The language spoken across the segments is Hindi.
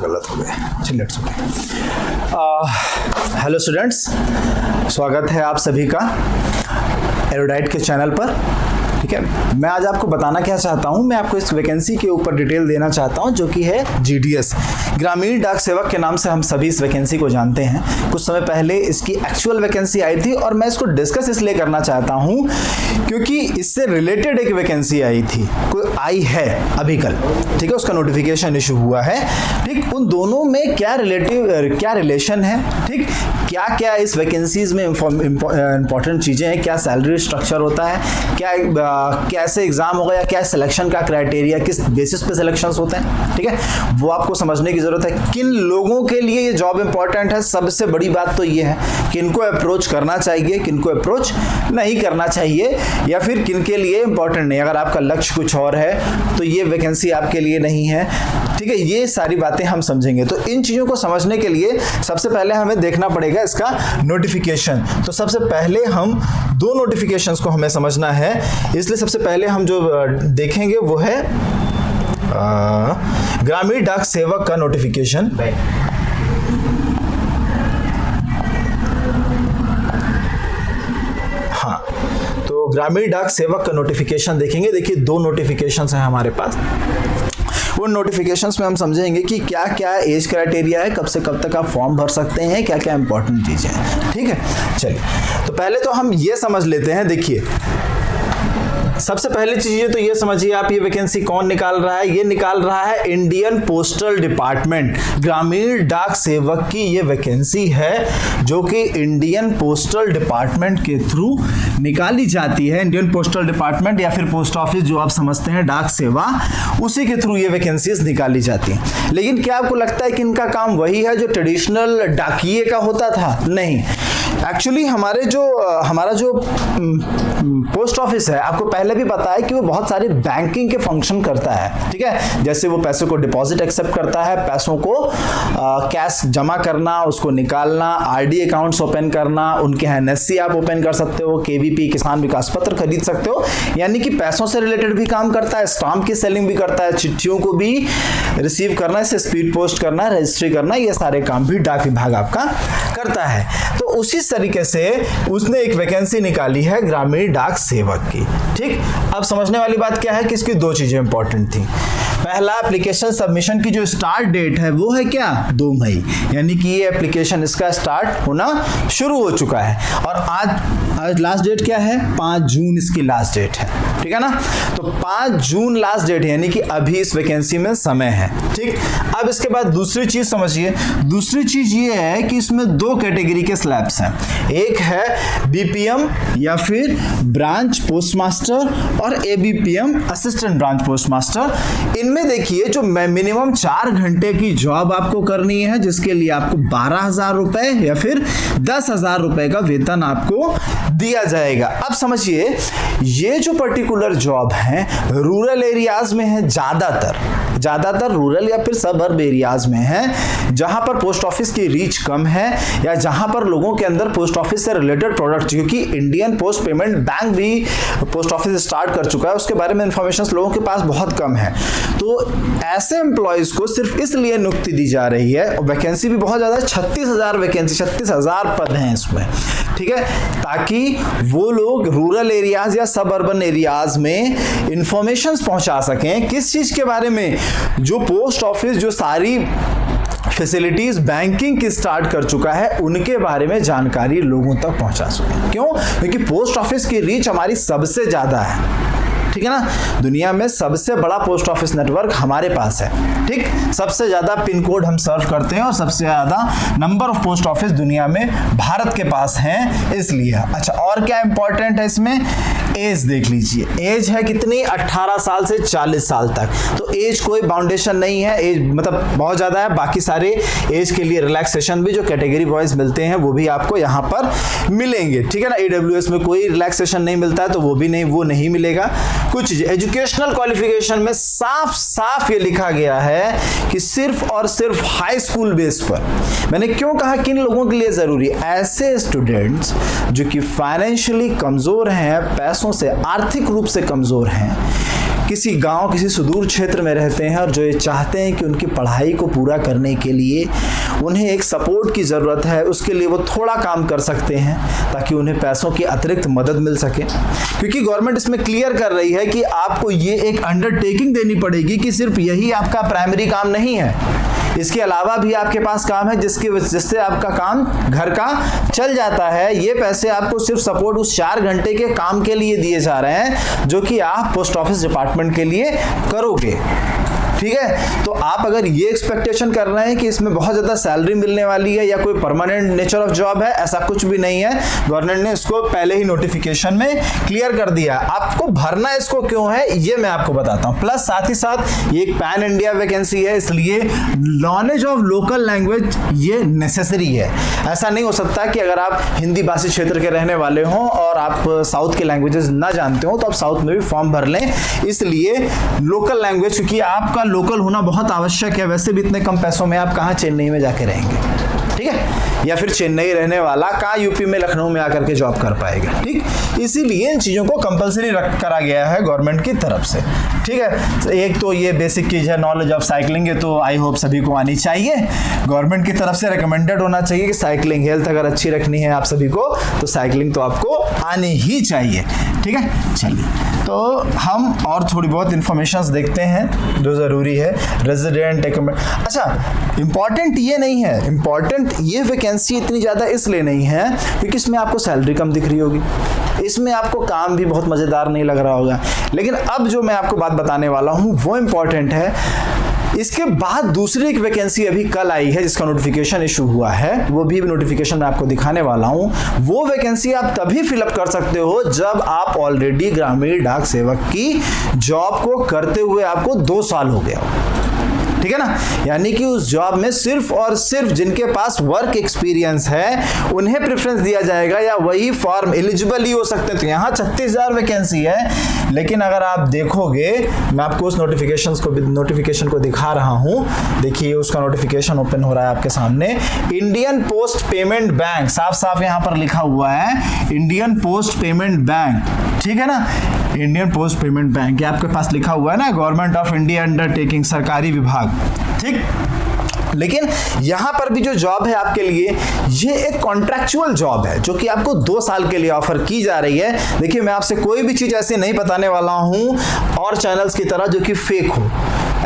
गलत हो गया। चलिए लेट्स हेलो स्टूडेंट्स, स्वागत है आप सभी का एरोडाइट के चैनल पर। ठीक है, मैं आज आपको बताना क्या चाहता हूं, मैं आपको इस वैकेंसी के ऊपर डिटेल देना चाहता हूं जो कि है जीडीएस, ग्रामीण डाक सेवक के नाम से हम सभी इस वैकेंसी को जानते हैं। कुछ समय पहले इसकी एक्चुअल वैकेंसी आई थी और मैं इसको डिस्कस इसलिए करना चाहता हूं क्योंकि इससे रिलेटेड एक वैकेंसी आई थी, कोई आई है अभी कल, ठीक है, उसका नोटिफिकेशन इशू हुआ है। ठीक, उन दोनों में क्या रिलेशन है, ठीक, क्या क्या इस वैकेंसीज में इंपॉर्टेंट चीजें हैं, क्या सैलरी स्ट्रक्चर होता है, क्या कैसे एग्जाम होगा या क्या सिलेक्शन का क्राइटेरिया, किस बेसिस पे सिलेक्शंस होते हैं, ठीक है, वो आपको समझने की जरूरत है। किन लोगों के लिए ये जॉब इंपॉर्टेंट है, सबसे बड़ी बात तो ये है किनको अप्रोच करना चाहिए, किनको अप्रोच नहीं करना चाहिए, या फिर किन के लिए इंपॉर्टेंट नहीं। अगर आपका लक्ष्य कुछ और है तो ये वैकेंसी आपके लिए नहीं है, ठीक है, ये सारी बातें हम समझेंगे। तो इन चीजों को समझने के लिए सबसे पहले हमें देखना पड़ेगा इसका नोटिफिकेशन। तो सबसे पहले हम दो नोटिफिकेशंस को हमें समझना है, इसलिए सबसे पहले हम जो देखेंगे वो है ग्रामीण डाक सेवक का नोटिफिकेशन। हाँ, तो ग्रामीण डाक सेवक का नोटिफिकेशन देखेंगे। देखिए, दो नोटिफिकेशंस हैं हमारे पास। उन नोटिफिकेशंस में हम समझेंगे कि क्या क्या एज क्राइटेरिया है, कब से कब तक आप फॉर्म भर सकते हैं, क्या क्या इंपॉर्टेंट चीजें हैं, ठीक है। चलिए, तो पहले तो हम ये समझ लेते हैं। देखिए, सबसे पहली चीज ये तो ये समझिए आप, ये वैकेंसी कौन निकाल रहा है, ये निकाल रहा है इंडियन पोस्टल डिपार्टमेंट। ग्रामीण डाक सेवक की ये वैकेंसी है जो कि इंडियन पोस्टल डिपार्टमेंट के थ्रू निकाली जाती है। इंडियन पोस्टल डिपार्टमेंट या फिर पोस्ट ऑफिस जो आप समझते हैं, डाक सेवा, उसी के थ्रू ये वैकेंसीज निकाली जाती हैं। लेकिन क्या आपको लगता है कि इनका काम वही है जो ट्रेडिशनल डाकिये का होता था? नहीं, एक्चुअली हमारा जो पोस्ट ऑफिस है, आपको पहले भी पता है कि वो बहुत सारे बैंकिंग के फंक्शन करता है, ठीक है। जैसे वो पैसों को डिपॉजिट एक्सेप्ट करता है, पैसों को कैश जमा करना, उसको निकालना, आरडी अकाउंट्स ओपन करना, उनके यहाँ एनएससी आप ओपन कर सकते हो, केवीपी किसान विकास पत्र खरीद सकते हो, यानी कि पैसों से रिलेटेड भी काम करता है, स्टाम्प की सेलिंग भी करता है, चिट्ठियों को भी रिसीव करना, इसे स्पीड पोस्ट करना, रजिस्ट्री करना, ये सारे काम भी डाक विभाग आपका करता है। तो उसी तरीके से उसने एक वैकेंसी निकाली है ग्रामीण डाक सेवक की, ठीक। अब समझने वाली बात क्या है कि इसकी दो चीजें इंपॉर्टेंट थी। पहला, एप्लीकेशन सबमिशन की जो स्टार्ट डेट है वो है क्या, 2 मई, यानी कि ये एप्लीकेशन इसका स्टार्ट होना शुरू हो चुका है। और आज लास्ट डेट क्या है, 5 जून इसकी लास्ट डेट है, ठीक है ना। तो 5 जून लास्ट डेट है, यानी कि अभी इस वैकेंसी में समय है, ठीक। अब इसके बाद दूसरी चीज समझिए, दूसरी चीज ये है कि इसमें 2 कैटेगरी के स्लैब्स हैं। एक है बीपीएम या फिर ब्रांच पोस्ट मास्टर, और ABPM assistant branch post master. इनमें देखिए, जो मिनिमम 4 घंटे की जॉब आपको करनी है, जिसके लिए आपको 12,000 रुपए या फिर 10,000 रुपए का वेतन आपको दिया जाएगा। अब समझिए, ये जो पर्टिकुलर जॉब है रूरल एरियाज में है, ज्यादातर रूरल या फिर सबअर्ब एरियाज में है, जहां पर पोस्ट ऑफिस की रीच कम है, या जहां पर लोगों के अंदर पोस्ट ऑफिस से रिलेटेड प्रोडक्ट, क्योंकि इंडियन पोस्ट पेमेंट बैंक भी पोस्ट ऑफिस स्टार्ट कर चुका है, उसके बारे में इंफॉर्मेशन लोगों के पास बहुत कम है। तो ऐसे एम्प्लॉयज को सिर्फ इसलिए नियुक्ति दी जा रही है, और वैकेंसी भी बहुत ज्यादा है, 36,000 वैकेंसी, 36,000 पद हैं इसमें, ठीक है, ताकि वो लोग रूरल एरियाज या सब अर्बन एरियाज में इंफॉर्मेशन पहुंचा सकें। किस चीज के बारे में? जो पोस्ट ऑफिस जो सारी फैसिलिटीज बैंकिंग की स्टार्ट कर चुका है, उनके बारे में जानकारी लोगों तक पहुंचा सके। क्यों? क्योंकि पोस्ट ऑफिस की रीच हमारी सबसे ज्यादा है, ठीक है ना। दुनिया में सबसे बड़ा पोस्ट ऑफिस नेटवर्क हमारे पास है, ठीक। सबसे ज्यादा पिन कोड हम सर्व करते हैं और सबसे ज्यादा नंबर ऑफ पोस्ट ऑफिस दुनिया में भारत के पास हैं, इसलिए। अच्छा, और क्या इंपॉर्टेंट है इसमें? एज देख लीजिए, एज है कितनी, 18 साल से 40 साल तक। तो एज कोई बाउंडेशन नहीं है, एज मतलब बहुत ज्यादा है। बाकी सारे एज के लिए रिलैक्सेशन भी जो कैटेगरी वाइज मिलते हैं वो भी आपको यहाँ पर मिलेंगे, ठीक है ना। AWS में कोई रिलैक्सेशन नहीं मिलता है तो वो नहीं मिलेगा। कुछ एजुकेशनल क्वालिफिकेशन में साफ साफ ये लिखा गया है कि सिर्फ और सिर्फ हाई स्कूल बेस पर। मैंने क्यों कहा किन लोगों के लिए जरूरी? ऐसे स्टूडेंट्स जो कि फाइनेंशियली कमजोर हैं, पैसों से आर्थिक रूप से कमजोर हैं, किसी गांव, किसी सुदूर क्षेत्र में रहते हैं और जो ये चाहते हैं कि उनकी पढ़ाई को पूरा करने के लिए उन्हें एक सपोर्ट की ज़रूरत है, उसके लिए वो थोड़ा काम कर सकते हैं ताकि उन्हें पैसों की अतिरिक्त मदद मिल सके। क्योंकि गवर्नमेंट इसमें क्लियर कर रही है कि आपको ये एक अंडरटेकिंग देनी पड़ेगी कि सिर्फ यही आपका प्राइमरी काम नहीं है, इसके अलावा भी आपके पास काम है जिससे आपका काम घर का चल जाता है। ये पैसे आपको सिर्फ सपोर्ट उस 4 घंटे के काम के लिए दिए जा रहे हैं जो कि आप पोस्ट ऑफिस डिपार्टमेंट के लिए करोगे। ठीक है, तो आप अगर ये एक्सपेक्टेशन कर रहे हैं कि इसमें बहुत ज़्यादा सैलरी मिलने वाली है या कोई परमानेंट नेचर ऑफ जॉब है, ऐसा कुछ भी नहीं है। गवर्नमेंट ने इसको पहले ही नोटिफिकेशन में क्लियर कर दिया। आपको भरना इसको क्यों है ये मैं आपको बताता हूँ। प्लस साथ ही साथ ये एक पैन इंडिया वैकेंसी है, इसलिए नॉलेज ऑफ लोकल लैंग्वेज ये नेसेसरी है। ऐसा नहीं हो सकता कि अगर आप हिंदी भाषी क्षेत्र के रहने वाले हों और आप साउथ के लैंग्वेजेस ना जानते हो तो आप साउथ में भी फॉर्म भर लें। इसलिए लोकल लैंग्वेज, क्योंकि आपका लोकल होना बहुत आवश्यक है। वैसे भी इतने कम पैसों में आप कहाँ चेन्नई में जाके रहेंगे, ठीक है, या फिर चेन्नई रहने वाला कहाँ यूपी में, लखनऊ में आकर के जॉब कर पाएगा। ठीक, इसीलिए इन चीज़ों को कंपलसरी करा गया है गवर्नमेंट की तरफ से। ठीक है, एक तो ये बेसिक चीज़ है नॉलेज ऑफ साइकिलिंग, है तो आई होप सभी को आनी चाहिए। गवर्नमेंट की तरफ से रिकमेंडेड होना चाहिए कि साइकिलिंग हेल्थ अगर अच्छी रखनी है आप सभी को तो साइकिलिंग तो आपको आनी ही चाहिए। ठीक है, चलिए तो हम और थोड़ी बहुत इंफॉर्मेशंस देखते हैं जो ज़रूरी है। रेजिडेंट अच्छा, इंपॉर्टेंट ये नहीं है, इंपॉर्टेंट ये वैकेंसी इतनी ज़्यादा इसलिए नहीं है क्योंकि इसमें आपको सैलरी कम दिख रही होगी, इसमें आपको काम भी बहुत मज़ेदार नहीं लग रहा होगा। लेकिन अब जो मैं आपको बात बताने वाला हूँ वो इम्पॉर्टेंट है। इसके बाद दूसरी एक वैकेंसी अभी कल आई है जिसका नोटिफिकेशन इशू हुआ है, वो भी नोटिफिकेशन मैं आपको दिखाने वाला हूं। वो वैकेंसी आप तभी फिलअप कर सकते हो जब आप ऑलरेडी ग्रामीण डाक सेवक की जॉब को करते हुए आपको 2 साल हो गया हो। ठीक है ना, यानी कि उस जॉब में सिर्फ और सिर्फ जिनके पास वर्क एक्सपीरियंस है उन्हें प्रेफरेंस दिया जाएगा या वही फॉर्म एलिजिबल ही हो सकते हैं। तो यहाँ 36,000 वैकेंसी है, लेकिन अगर आप देखोगे, मैं आपको उस नोटिफिकेशन को दिखा रहा हूँ। देखिए उसका नोटिफिकेशन ओपन हो रहा है आपके सामने। इंडियन पोस्ट पेमेंट बैंक, साफ साफ यहाँ पर लिखा हुआ है इंडियन पोस्ट पेमेंट बैंक। ठीक है ना, इंडियन पोस्ट पेमेंट बैंक आपके पास लिखा हुआ है ना, गवर्नमेंट ऑफ इंडिया अंडरटेकिंग, सरकारी विभाग। ठीक, लेकिन यहां पर भी जो जॉब है आपके लिए ये एक कॉन्ट्रैक्चुअल जॉब है जो कि आपको 2 साल के लिए ऑफर की जा रही है। देखिए मैं आपसे कोई भी चीज ऐसी नहीं बताने वाला हूं और चैनल्स की तरह जो कि फेक हो।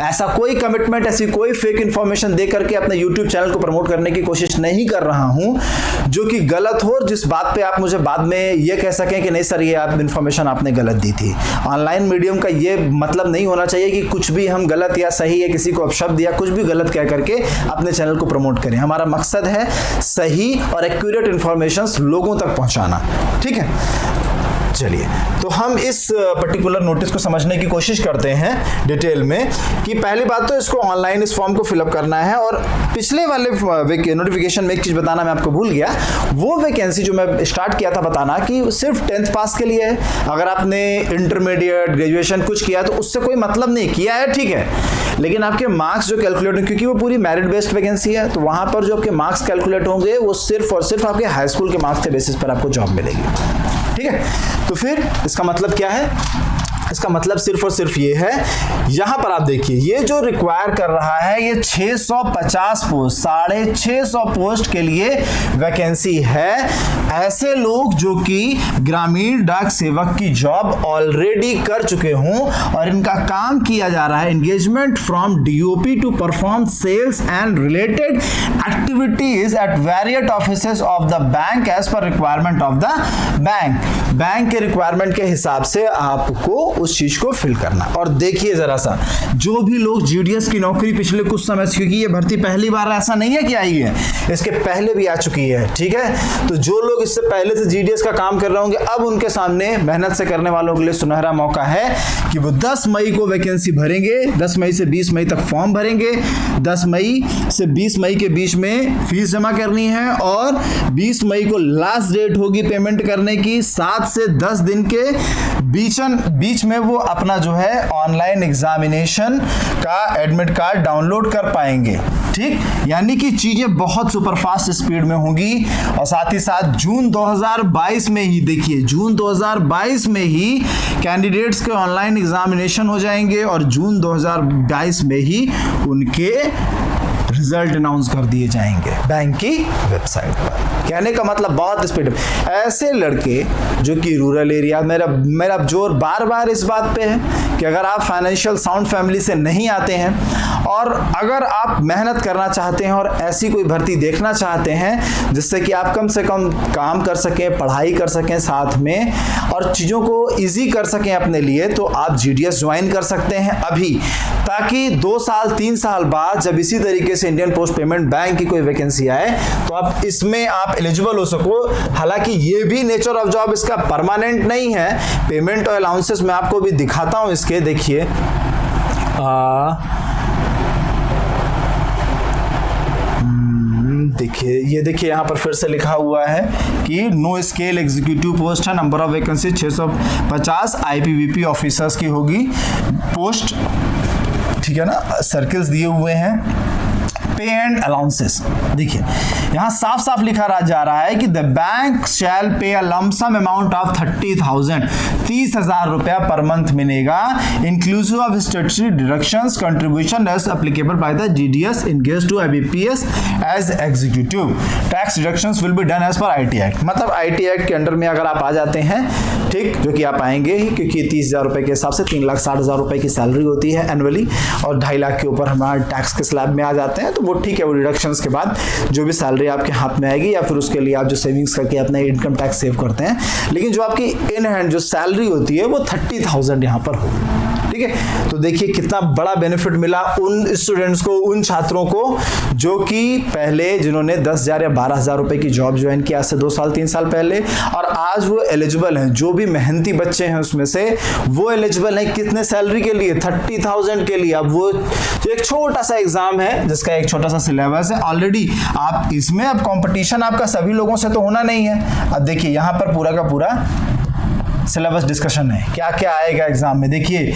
ऐसा कोई कमिटमेंट, ऐसी कोई फेक इंफॉर्मेशन दे करके अपने YouTube चैनल को प्रमोट करने की कोशिश नहीं कर रहा हूं जो कि गलत हो, जिस बात पे आप मुझे बाद में ये कह सकें कि नहीं सर ये आप इंफॉर्मेशन आपने गलत दी थी। ऑनलाइन मीडियम का ये मतलब नहीं होना चाहिए कि कुछ भी हम गलत या सही या किसी को अपशब्द या कुछ भी गलत कह करके अपने चैनल को प्रमोट करें। हमारा मकसद है सही और एक्यूरेट इंफॉर्मेशंस लोगों तक पहुंचाना। ठीक है, चलिए तो हम इस पर्टिकुलर नोटिस को समझने की कोशिश करते हैं डिटेल में कि पहली बात तो इसको ऑनलाइन इस फॉर्म को फिलअप करना है। और पिछले वाले नोटिफिकेशन में एक चीज़ बताना मैं आपको भूल गया, वो वैकेंसी जो मैं स्टार्ट किया था बताना कि सिर्फ 10th पास के लिए है। अगर आपने इंटरमीडिएट, ग्रेजुएशन कुछ किया तो उससे कोई मतलब नहीं, किया है ठीक है, लेकिन आपके मार्क्स जो कैलकुलेट होंगे, क्योंकि वो पूरी मेरिट बेस्ड वैकेंसी है, तो वहाँ पर जो आपके मार्क्स कैलकुलेट होंगे वो सिर्फ और सिर्फ आपके हाई स्कूल के मार्क्स के बेसिस पर आपको जॉब मिलेगी। ठीक है, तो फिर इसका मतलब क्या है? इसका मतलब सिर्फ और सिर्फ ये है, यहां पर आप देखिए ये जो रिक्वायर कर रहा है ये 650 पोस्ट, 650 पोस्ट के लिए वैकेंसी है। ऐसे लोग जो कि ग्रामीण डाक सेवक की जॉब ऑलरेडी कर चुके हों और इनका काम किया जा रहा है engagement from DOP to perform sales and related activities at various offices of the bank as per requirement of the bank के रिक्वायरमेंट के हिसाब से आपको उस चीज को फिल करना। और देखिए जरा सा, जो भी लोग जीडीएस की नौकरी पिछले कुछ समय से, क्योंकि ये भर्ती पहली बार ऐसा नहीं है कि आई है, इसके पहले भी आ चुकी है। ठीक है, तो जो लोग इससे पहले से जीडीएस का काम कर रहे होंगे अब उनके सामने मेहनत से करने वालों के लिए सुनहरा मौका है कि वो 10 मई को वैकेंसी भरेंगे। 10 मई से 20 मई तक फॉर्म भरेंगे, 10 मई से 20 मई के बीच में फीस जमा करनी है और 20 मई को लास्ट डेट होगी पेमेंट करने की। 7 से 10 दिन के बीच में वो अपना जो है ऑनलाइन एग्जामिनेशन का एडमिट कार्ड डाउनलोड कर पाएंगे। ठीक, यानी कि चीजें बहुत सुपरफास्ट स्पीड में होंगी। और साथ ही साथ जून 2022 में ही, देखिए जून 2022 में ही कैंडिडेट्स के ऑनलाइन एग्जामिनेशन हो जाएंगे और जून 2022 में ही उनके रिजल्ट अनाउंस कर दिए जाएंगे बैंक की वेबसाइट पर। कहने का मतलब बहुत स्पीड में। ऐसे लड़के जो कि रूरल एरिया, मेरा जोर बार बार इस बात पे है कि अगर आप फाइनेंशियल साउंड फैमिली से नहीं आते हैं और अगर आप मेहनत करना चाहते हैं और ऐसी कोई भर्ती देखना चाहते हैं जिससे कि आप कम से कम काम कर सकें, पढ़ाई कर सकें साथ में और चीज़ों को ईजी कर सकें अपने लिए, तो आप GDS ज्वाइन कर सकते हैं अभी, ताकि 2 साल 3 साल बाद जब इसी तरीके से इंडियन पोस्ट पेमेंट बैंक की कोई वैकेंसी आए तो आप इसमें आप एलिजिबल हो सको। हालांकि ये भी नेचर ऑफ जॉब इसका परमानेंट नहीं है। पेमेंट और अलाउंसेस मैं आपको भी दिखाता हूं इसके, देखिए ये देखिए यहाँ पर फिर से लिखा हुआ है कि नो स्केल एग्जीक्यूटिव पोस्ट है, number of vacancy 650, IPVP officers की होगी पोस्ट, ठीक है ना। सर्कल्स दिए हुए हैं। पे एंड अलाउंसेस, देखिए यहां साफ साफ लिखा जा रहा है कि द बैंक शैल पे अ लमसम अमाउंट ऑफ 30,000, 30,000 रुपया पर मंथ मिलेगा, inclusive of statutory deductions contribution as applicable by the GDS engaged to IBPS as executive, tax deductions will be done as per IT act. मतलब IT एक्ट के अंडर में अगर आप आ जाते हैं, ठीक, जो कि आप आएंगे ही, क्योंकि 30,000 रुपए के हिसाब से 3,60,000 रुपए की सैलरी होती है एनुअली और 2.5 लाख के ऊपर हमारे टैक्स के स्लैब में आ जाते हैं, तो वो ठीक है। वो डिडक्शंस के बाद जो भी सैलरी आपके हाथ में आएगी या फिर उसके लिए आप जो सेविंग्स करके अपना इनकम टैक्स सेव करते हैं, लेकिन जो आपकी इन हैंड जो सैलरी होती है वो 30,000 यहाँ पर होगी, ठीक है। तो देखिए कितना बड़ा बेनिफिट मिला उन स्टूडेंट्स को, उन छात्रों को जो कि पहले जिन्होंने 10,000 या 12,000 रुपए की जॉब ज्वाइन किया से 2 साल 3 साल पहले, और आज वो एलिजिबल हैं। जो भी मेहनती बच्चे हैं उसमें से वो एलिजिबल हैं कितने सैलरी के लिए, 30,000 के लिए। अब वो जो एक छोटा सा एग्जाम है जिसका एक छोटा सा सिलेबस है ऑलरेडी, आप इसमें अब कंपटीशन आपका सभी लोगों से तो होना नहीं है। अब देखिए यहाँ पर पूरा का पूरा सिलेबस डिस्कशन है, क्या क्या आएगा एग्जाम में। देखिए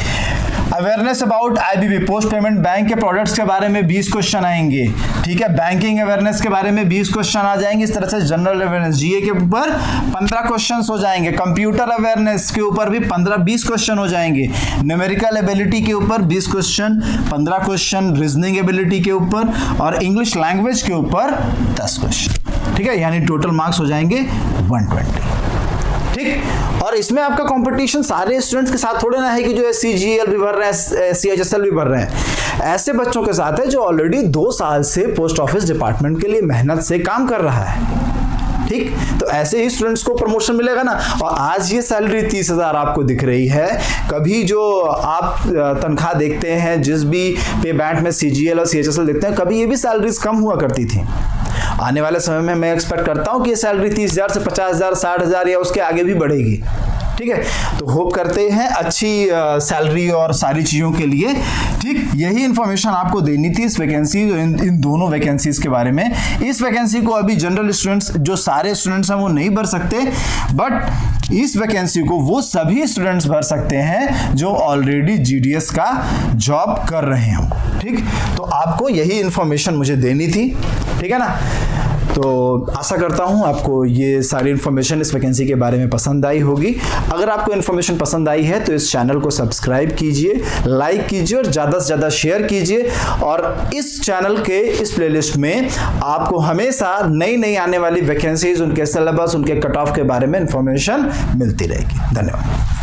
awareness about IBP post payment bank के प्रोडक्ट्स के बारे में 20 क्वेश्चन आएंगे, ठीक है। बैंकिंग अवेयरनेस के बारे में 20 क्वेश्चन आ जाएंगे। इस तरह से जनरल अवेयरनेस GA के ऊपर 15 क्वेश्चन हो जाएंगे। कंप्यूटर अवेयरनेस के ऊपर भी 15-20 क्वेश्चन हो जाएंगे। न्यूमेरिकल एबिलिटी के ऊपर 20 क्वेश्चन, 15 क्वेश्चन रीजनिंग एबिलिटी के ऊपर और इंग्लिश लैंग्वेज के ऊपर 10 क्वेश्चन, ठीक है। यानी टोटल मार्क्स हो जाएंगे 120, ठीक। और इसमें आपका कंपटीशन सारे स्टूडेंट्स के साथ थोड़े ना है कि जो CGL भी भर रहे हैं, CHSL भी भर रहे हैं। ऐसे बच्चों के साथ है जो ऑलरेडी 2 साल से पोस्ट ऑफिस डिपार्टमेंट के लिए मेहनत से काम कर रहा है, ठीक। तो ऐसे ही स्टूडेंट्स को प्रमोशन मिलेगा ना। और आज ये सैलरी 30,000 आपको दिख रही है, कभी जो आप तनख्वाह देखते हैं जिस भी पे बैंड में CGL और CHSL देखते हैं, कभी ये भी सैलरीज कम हुआ करती थी। आने वाले समय में मैं एक्सपेक्ट करता हूं कि ये सैलरी 30,000 से 50,000, 60,000 या उसके आगे भी बढ़ेगी, ठीक है। तो होप करते हैं अच्छी सैलरी और सारी चीज़ों के लिए, ठीक। यही इन्फॉर्मेशन आपको देनी थी इस वैकेंसी, इन दोनों वैकेंसीज के बारे में। इस वैकेंसी को अभी जनरल स्टूडेंट्स, जो सारे स्टूडेंट्स हैं वो नहीं भर सकते, बट इस वैकेंसी को वो सभी स्टूडेंट्स भर सकते हैं जो ऑलरेडी GDS का जॉब कर रहे हो, ठीक। तो आपको यही इन्फॉर्मेशन मुझे देनी थी, ठीक है ना। तो आशा करता हूं आपको ये सारी इन्फॉर्मेशन इस वैकेंसी के बारे में पसंद आई होगी। अगर आपको इन्फॉर्मेशन पसंद आई है तो इस चैनल को सब्सक्राइब कीजिए, लाइक कीजिए और ज़्यादा से ज़्यादा शेयर कीजिए। और इस चैनल के इस प्लेलिस्ट में आपको हमेशा नई नई आने वाली वैकेंसीज, उनके सिलेबस, उनके कट ऑफ के बारे में इन्फॉर्मेशन मिलती रहेगी। धन्यवाद।